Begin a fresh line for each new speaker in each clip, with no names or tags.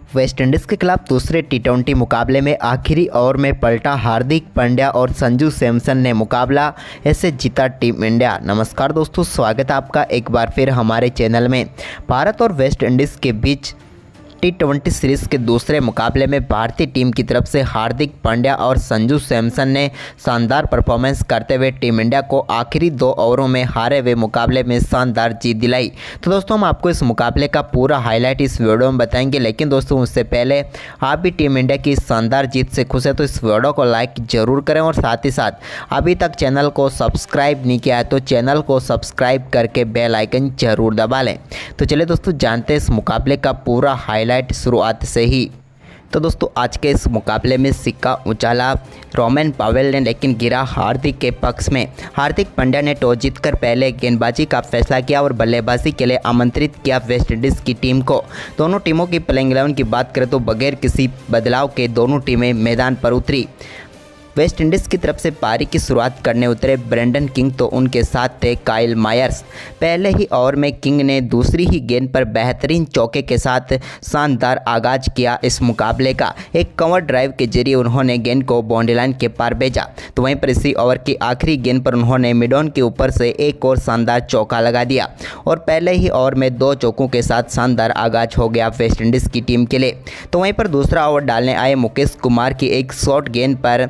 West Indies के खिलाफ दूसरे टी20 मुकाबले में आखिरी ओवर में पलटा हार्दिक पांड्या और संजू सैमसन ने मुकाबला, ऐसे जीता टीम इंडिया। नमस्कार दोस्तों, स्वागत है आपका एक बार फिर हमारे चैनल में। भारत और वेस्टइंडीज़ के बीच टी20 सीरीज़ के दूसरे मुकाबले में भारतीय टीम की तरफ से हार्दिक पांड्या और संजू सैमसन ने शानदार परफॉर्मेंस करते हुए टीम इंडिया को आखिरी 2 ओवरों में हारे हुए मुकाबले में शानदार जीत दिलाई। तो दोस्तों, हम आपको इस मुकाबले का पूरा हाईलाइट इस वीडियो में बताएंगे, लेकिन दोस्तों उससे पहले आप भी टीम इंडिया की शानदार जीत से खुश है तो इस वीडियो को लाइक जरूर करें और साथ ही साथ अभी तक चैनल को सब्सक्राइब नहीं किया है तो चैनल को सब्सक्राइब करके बेल आइकन जरूर दबा लें। तो चलिए दोस्तों, जानते हैं इस मुकाबले का पूरा हाईलाइट शुरुआत से ही। तो दोस्तों, आज के इस मुकाबले में सिक्का उछाला रोमन पावेल ने, लेकिन गिरा हार्दिक के पक्ष में। हार्दिक पांड्या ने टॉस जीतकर पहले गेंदबाजी का फैसला किया और बल्लेबाजी के लिए आमंत्रित किया वेस्टइंडीज़ की टीम को। दोनों टीमों की प्लेइंग 11 की बात करें तो बगैर किसी बदलाव के दोनों टीमें मैदान पर उतरी। वेस्टइंडीज़ की तरफ से पारी की शुरुआत करने उतरे ब्रेंडन किंग, तो उनके साथ थे काइल मायर्स। पहले ही ओवर में किंग ने दूसरी ही गेंद पर बेहतरीन चौके के साथ शानदार आगाज किया इस मुकाबले का। एक कवर ड्राइव के जरिए उन्होंने गेंद को बाउंड्री लाइन के पार भेजा। तो वहीं पर इसी ओवर की आखिरी गेंद पर उन्होंने मिडॉन के ऊपर से एक और शानदार चौका लगा दिया और पहले ही ओवर में 2 चौकों के साथ शानदार आगाज हो गया वेस्टइंडीज़ की टीम के लिए। तो वहीं पर दूसरा ओवर डालने आए मुकेश कुमार की एक शॉर्ट गेंद पर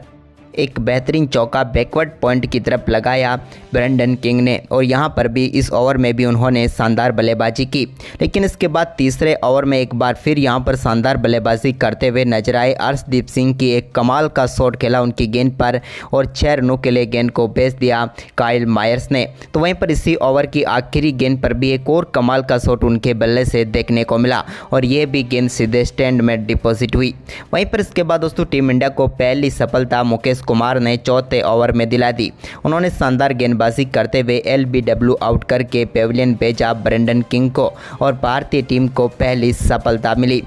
एक बेहतरीन चौका बैकवर्ड पॉइंट की तरफ लगाया ब्रेंडन किंग ने, और यहां पर भी इस ओवर में भी उन्होंने शानदार बल्लेबाजी की। लेकिन इसके बाद तीसरे ओवर में एक बार फिर यहां पर शानदार बल्लेबाजी करते हुए नजर आए अर्शदीप सिंह की एक कमाल का शॉट खेला उनकी गेंद पर और 6 रनों के लिए गेंद को भेज दिया काइल मायर्स ने। तो वहीं पर इसी ओवर की आखिरी गेंद पर भी एक और कमाल का शॉट उनके बल्ले से देखने को मिला और ये भी गेंद सीधे स्टैंड में डिपॉजिट हुई। वहीं पर इसके बाद दोस्तों टीम इंडिया को पहली सफलता मुकेश कुमार ने चौथे ओवर में दिला दी। उन्होंने शानदार गेंदबाजी करते हुए एलबीडब्ल्यू आउट करके पेविलियन भेजा ब्रेंडन किंग को और भारतीय टीम को पहली सफलता मिली।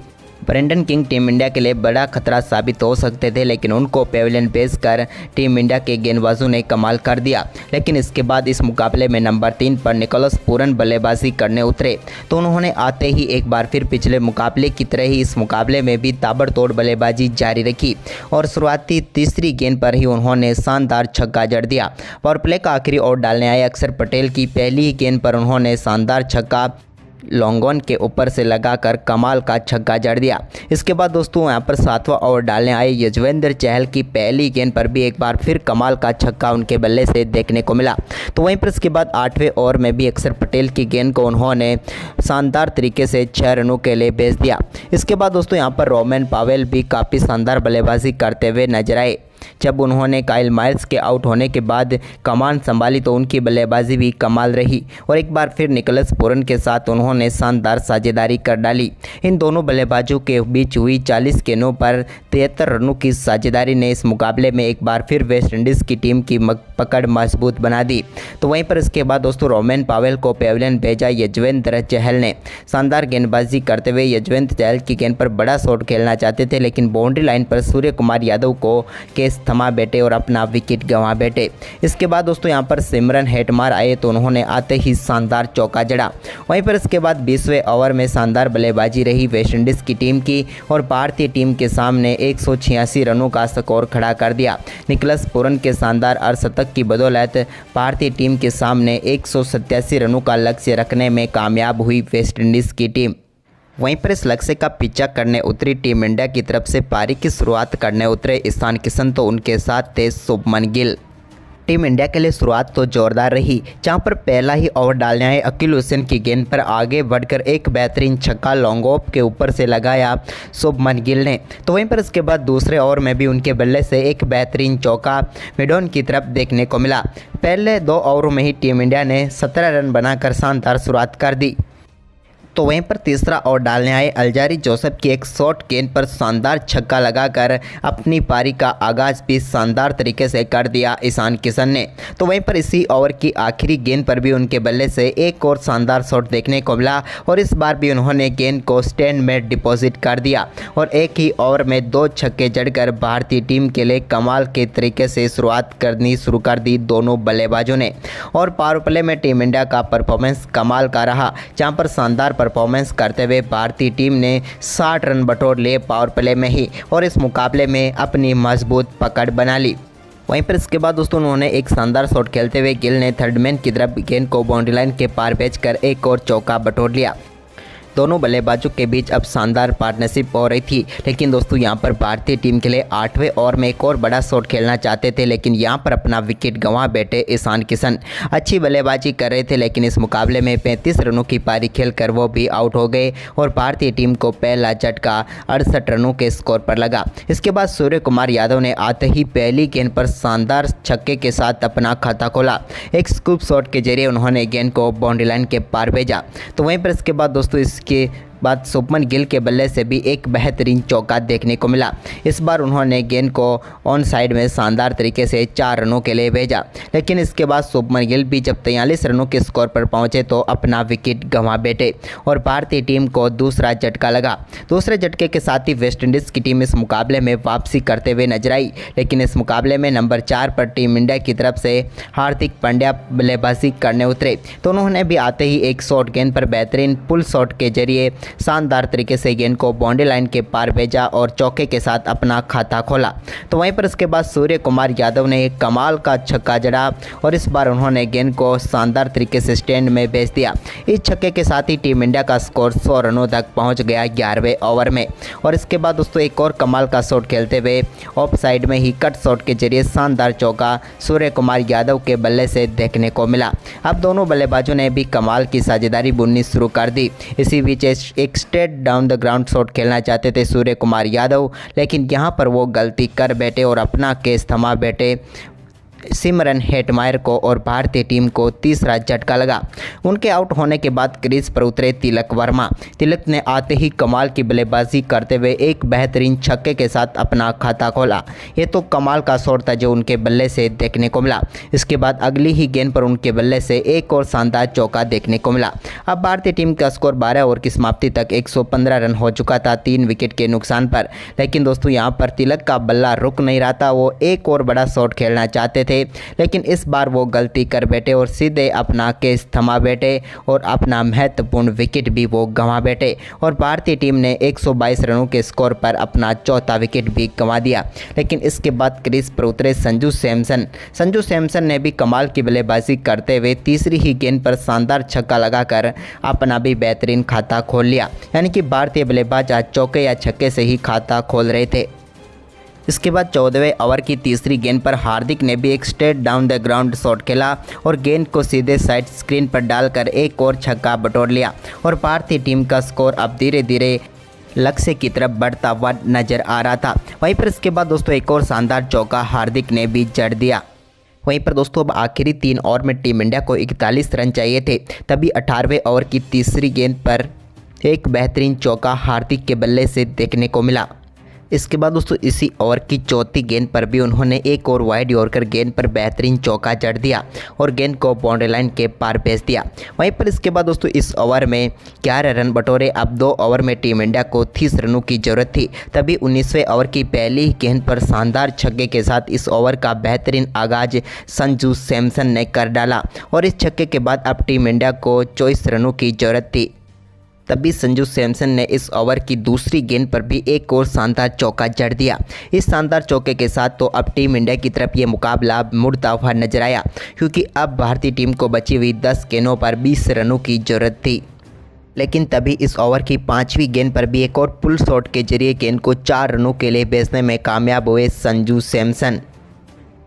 ब्रेंडन किंग टीम इंडिया के लिए बड़ा खतरा साबित हो सकते थे, लेकिन उनको पेविलियन भेजकर टीम इंडिया के गेंदबाजों ने कमाल कर दिया। लेकिन इसके बाद इस मुकाबले में नंबर 3 पर निकोलस पूरन बल्लेबाजी करने उतरे, तो उन्होंने आते ही एक बार फिर पिछले मुकाबले की तरह ही इस मुकाबले में भी ताबड़तोड़ बल्लेबाजी जारी रखी और शुरुआती तीसरी गेंद पर ही उन्होंने शानदार छक्का जड़ दिया। पावर प्ले का आखिरी ओवर डालने आए अक्षर पटेल की पहली ही गेंद पर उन्होंने शानदार छक्का लॉन्ग ऑन के ऊपर से लगाकर कमाल का छक्का जड़ दिया। इसके बाद दोस्तों यहाँ पर 7वां ओवर डालने आए यजुवेंद्र चहल की पहली गेंद पर भी एक बार फिर कमाल का छक्का उनके बल्ले से देखने को मिला। तो वहीं पर इसके बाद 8वें ओवर में भी अक्षर पटेल की गेंद को उन्होंने शानदार तरीके से 6 रनों के लिए भेज दिया। इसके बाद दोस्तों यहाँ पर रोमन पावेल भी काफ़ी शानदार बल्लेबाजी करते हुए नजर आए। जब उन्होंने काइल मायर्स के आउट होने के बाद कमान संभाली तो उनकी बल्लेबाजी भी कमाल रही और एक बार फिर निकोलस पूरन के साथ उन्होंने शानदार साझेदारी कर डाली। इन दोनों बल्लेबाजों के बीच हुई 40 गेंदों पर 73 रनों की साझेदारी ने इस मुकाबले में एक बार फिर वेस्टइंडीज़ की टीम की पकड़ मजबूत बना दी। तो वहीं पर इसके बाद दोस्तों रोमन पावेल को पेविलियन भेजा यजुवेंद्र चहल ने। शानदार गेंदबाजी करते हुए यजुवेंद्र चहल की गेंद पर बड़ा शॉट खेलना चाहते थे, लेकिन बाउंड्री लाइन पर सूर्य कुमार यादव को केस थमा बैठे और अपना विकेट गंवा बैठे। इसके बाद दोस्तों यहाँ पर सिमरन हेटमार आए तो उन्होंने आते ही शानदार चौका जड़ा। वहीं पर इसके बाद 20वें ओवर में शानदार बल्लेबाजी रही वेस्टइंडीज़ की टीम की और भारतीय टीम के सामने 186 रनों का स्कोर खड़ा कर दिया। निकोलस पूरन के शानदार अर्धशतक की बदौलत भारतीय टीम के सामने 187 रनों का लक्ष्य रखने में कामयाब हुई वेस्टइंडीज़ की टीम। वहीं पर इस लक्ष्य का पीछा करने उतरी टीम इंडिया की तरफ से पारी की शुरुआत करने उतरे ईशान किशन, तो उनके साथ थे शुभमन गिल। टीम इंडिया के लिए शुरुआत तो जोरदार रही, जहां पर पहला ही ओवर डालने आए अकील हुसैन की गेंद पर आगे बढ़कर एक बेहतरीन छक्का लॉन्ग ऑफ के ऊपर से लगाया शुभमन गिल ने। तो वहीं पर इसके बाद दूसरे ओवर में भी उनके बल्ले से एक बेहतरीन चौका मिडॉन की तरफ देखने को मिला। पहले 2 ओवरों में ही टीम इंडिया ने 17 रन बनाकर शानदार शुरुआत कर दी। तो वहीं पर तीसरा ओवर डालने आए अल्जारी जोसेफ की एक शॉर्ट गेंद पर शानदार छक्का लगाकर अपनी पारी का आगाज भी शानदार तरीके से कर दिया ईशान किशन ने। तो वहीं पर इसी ओवर की आखिरी गेंद पर भी उनके बल्ले से एक और शानदार शॉट देखने को मिला और इस बार भी उन्होंने गेंद को स्टैंड में डिपॉजिट कर दिया और एक ही ओवर में 2 छक्के जड़कर भारतीय टीम के लिए कमाल के तरीके से शुरुआत करनी शुरू कर दी दोनों बल्लेबाजों ने। और पावर प्ले में टीम इंडिया का परफॉर्मेंस कमाल का रहा, जहाँ पर शानदार परफॉर्मेंस करते हुए भारतीय टीम ने 60 रन बटोर लिए पावर प्ले में ही और इस मुकाबले में अपनी मजबूत पकड़ बना ली। वहीं पर इसके बाद दोस्तों उन्होंने एक शानदार शॉट खेलते हुए गिल ने थर्ड मैन की तरफ गेंद को बाउंड्री लाइन के पार भेजकर एक और चौका बटोर लिया। दोनों बल्लेबाजों के बीच अब शानदार पार्टनरशिप हो रही थी, लेकिन दोस्तों यहां पर भारतीय टीम के लिए 8वें ओवर में एक और बड़ा शॉट खेलना चाहते थे, लेकिन यहां पर अपना विकेट गंवा बैठे ईशान किशन। अच्छी बल्लेबाजी कर रहे थे, लेकिन इस मुकाबले में 35 रनों की पारी खेलकर वो भी आउट हो गए और भारतीय टीम को पहला झटका 68 रनों के स्कोर पर लगा। इसके बाद सूर्य कुमार यादव ने आते ही पहली गेंद पर शानदार छक्के के साथ अपना खाता खोला। एक स्कूप शॉट के जरिए उन्होंने गेंद को बाउंड्री लाइन के पार भेजा। तो वहीं पर इसके बाद दोस्तों के बाद शुभमन गिल के बल्ले से भी एक बेहतरीन चौका देखने को मिला। इस बार उन्होंने गेंद को ऑन साइड में शानदार तरीके से 4 रनों के लिए भेजा, लेकिन इसके बाद शुभमन गिल भी जब 43 रनों के स्कोर पर पहुंचे तो अपना विकेट गंवा बैठे और भारतीय टीम को दूसरा झटका लगा। दूसरे झटके के साथ ही वेस्टइंडीज़ की टीम इस मुकाबले में वापसी करते हुए नजर आई, लेकिन इस मुकाबले में नंबर 4 पर टीम इंडिया की तरफ से हार्दिक पांड्या बल्लेबाजी करने उतरे, तो उन्होंने भी आते ही एक शॉर्ट गेंद पर बेहतरीन पुल शॉट के जरिए शानदार तरीके से गेंद को बाउंड्री लाइन के पार भेजा और चौके के साथ अपना खाता खोला। तो वहीं पर इसके बाद सूर्य कुमार यादव ने एक कमाल का छक्का जड़ा और इस बार उन्होंने गेंद को शानदार तरीके से स्टैंड में भेज दिया। इस छक्के के साथ ही टीम इंडिया का स्कोर 100 रनों तक पहुंच गया 11वें ओवर में। और इसके बाद दोस्तों एक और कमाल का शॉट खेलते हुए ऑफ साइड में ही कट शॉट के जरिए शानदार चौका सूर्य कुमार यादव के बल्ले से देखने को मिला। अब दोनों बल्लेबाजों ने भी कमाल की साझेदारी बुननी शुरू कर दी। इसी बीच एक straight down the ground shot खेलना चाहते थे सूर्य कुमार यादव, लेकिन यहां पर वो गलती कर बैठे और अपना केस थमा बैठे सिमरन हेटमायर को और भारतीय टीम को तीसरा झटका लगा। उनके आउट होने के बाद क्रीज पर उतरे तिलक वर्मा। तिलक ने आते ही कमाल की बल्लेबाजी करते हुए एक बेहतरीन छक्के के साथ अपना खाता खोला। ये तो कमाल का शॉट था जो उनके बल्ले से देखने को मिला। इसके बाद अगली ही गेंद पर उनके बल्ले से एक और शानदार चौका देखने को मिला। अब भारतीय टीम का स्कोर 12 ओवर की समाप्ति तक 115 रन हो चुका था 3 विकेट के नुकसान पर, लेकिन दोस्तों यहाँ पर तिलक का बल्ला रुक नहीं रहा था। वो एक और बड़ा शॉट खेलना चाहते थे, लेकिन इस बार वो गलती कर बैठे और सीधे अपना केस थमा बैठे और अपना महत्वपूर्ण विकेट भी वो गंवा बैठे और भारतीय टीम ने 122 रनों के स्कोर पर अपना चौथा विकेट भी गंवा दिया। लेकिन इसके बाद क्रीज पर उतरे संजू सैमसन ने भी कमाल की बल्लेबाजी करते हुए तीसरी ही गेंद पर शानदार छक्का लगाकर अपना भी बेहतरीन खाता खोल लिया। यानी कि भारतीय बल्लेबाज आज चौके या छक्के से ही खाता खोल रहे थे। इसके बाद 14वें ओवर की तीसरी गेंद पर हार्दिक ने भी एक straight down the ground shot खेला और गेंद को सीधे साइड स्क्रीन पर डालकर एक और छक्का बटोर लिया और भारतीय टीम का स्कोर अब धीरे धीरे लक्ष्य की तरफ बढ़ता हुआ नजर आ रहा था। वहीं पर इसके बाद दोस्तों एक और शानदार चौका हार्दिक ने भी जड़ दिया। वहीं पर दोस्तों अब आखिरी 3 ओवर में टीम इंडिया को 41 रन चाहिए थे, तभी 18वें ओवर की तीसरी गेंद पर एक बेहतरीन चौका हार्दिक के बल्ले से देखने को मिला। इसके बाद दोस्तों इसी ओवर की चौथी गेंद पर भी उन्होंने एक और वाइड यॉर्कर गेंद पर बेहतरीन चौका जड़ दिया और गेंद को बाउंड्री लाइन के पार भेज दिया। वहीं पर इसके बाद दोस्तों इस ओवर में 11 रन बटोरे। अब 2 ओवर में टीम इंडिया को 30 रनों की जरूरत थी, तभी 19वें ओवर की पहली गेंद पर शानदार छक्के के साथ इस ओवर का बेहतरीन आगाज संजू सैमसन ने कर डाला और इस छक्के के बाद अब टीम इंडिया को 24 रनों की जरूरत थी। तभी संजू सैमसन ने इस ओवर की दूसरी गेंद पर भी एक और शानदार चौका जड़ दिया। इस शानदार चौके के साथ तो अब टीम इंडिया की तरफ ये मुकाबला मुड़ता हुआ नजर आया, क्योंकि अब भारतीय टीम को बची हुई 10 गेंदों पर 20 रनों की जरूरत थी। लेकिन तभी इस ओवर की 5वीं गेंद पर भी एक और पुल शॉट के जरिए गेंद को 4 रनों के लिए भेजने में कामयाब हुए संजू सैमसन।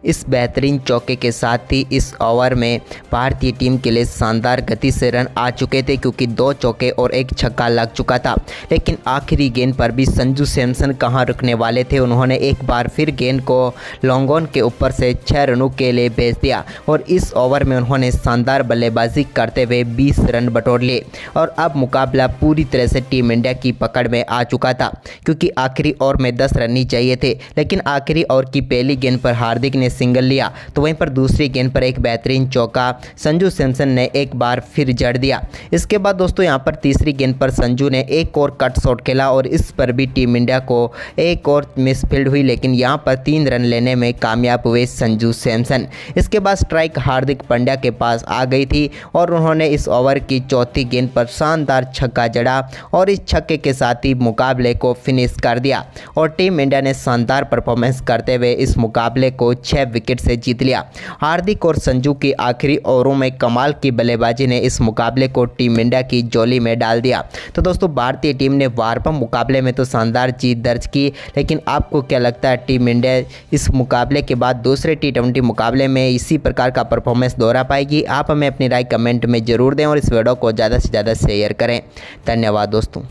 इस बेहतरीन चौके के साथ ही इस ओवर में भारतीय टीम के लिए शानदार गति से रन आ चुके थे, क्योंकि 2 चौके और 1 छक्का लग चुका था। लेकिन आखिरी गेंद पर भी संजू सैमसन कहां रुकने वाले थे, उन्होंने एक बार फिर गेंद को लॉन्ग ऑन के ऊपर से 6 रनों के लिए भेज दिया और इस ओवर में उन्होंने शानदार बल्लेबाजी करते हुए 20 रन बटोर लिए और अब मुकाबला पूरी तरह से टीम इंडिया की पकड़ में आ चुका था, क्योंकि आखिरी ओवर में 10 रन ही चाहिए थे। लेकिन आखिरी ओवर की पहली गेंद पर हार्दिक ने सिंगल लिया, तो वहीं पर दूसरी गेंद पर एक बेहतरीन चौका संजू सैमसन ने एक बार फिर जड़ दिया। इसके बाद दोस्तों यहाँ पर तीसरी गेंद पर संजू ने एक और कट शॉट खेला और इस पर भी टीम इंडिया को एक और मिसफील्ड हुई, लेकिन यहाँ पर 3 रन लेने में कामयाब हुए संजू सैमसन। इसके बाद स्ट्राइक हार्दिक पांड्या के पास आ गई थी और उन्होंने इस ओवर की चौथी गेंद पर शानदार छक्का जड़ा और इस छक्के के साथ ही मुकाबले को फिनिश कर दिया और टीम इंडिया ने शानदार परफॉर्मेंस करते हुए इस मुकाबले को 6 विकेट से जीत लिया। हार्दिक और संजू की आखिरी ओवरों में कमाल की बल्लेबाजी ने इस मुकाबले को टीम इंडिया की झोली में डाल दिया। तो दोस्तों भारतीय टीम ने वारपम मुकाबले में तो शानदार जीत दर्ज की, लेकिन आपको क्या लगता है टीम इंडिया इस मुकाबले के बाद दूसरे T20 मुकाबले में इसी प्रकार का परफॉर्मेंस दोहरा पाएगी? आप हमें अपनी राय कमेंट में ज़रूर दें और इस वीडियो को ज़्यादा से ज़्यादा शेयर करें। धन्यवाद दोस्तों।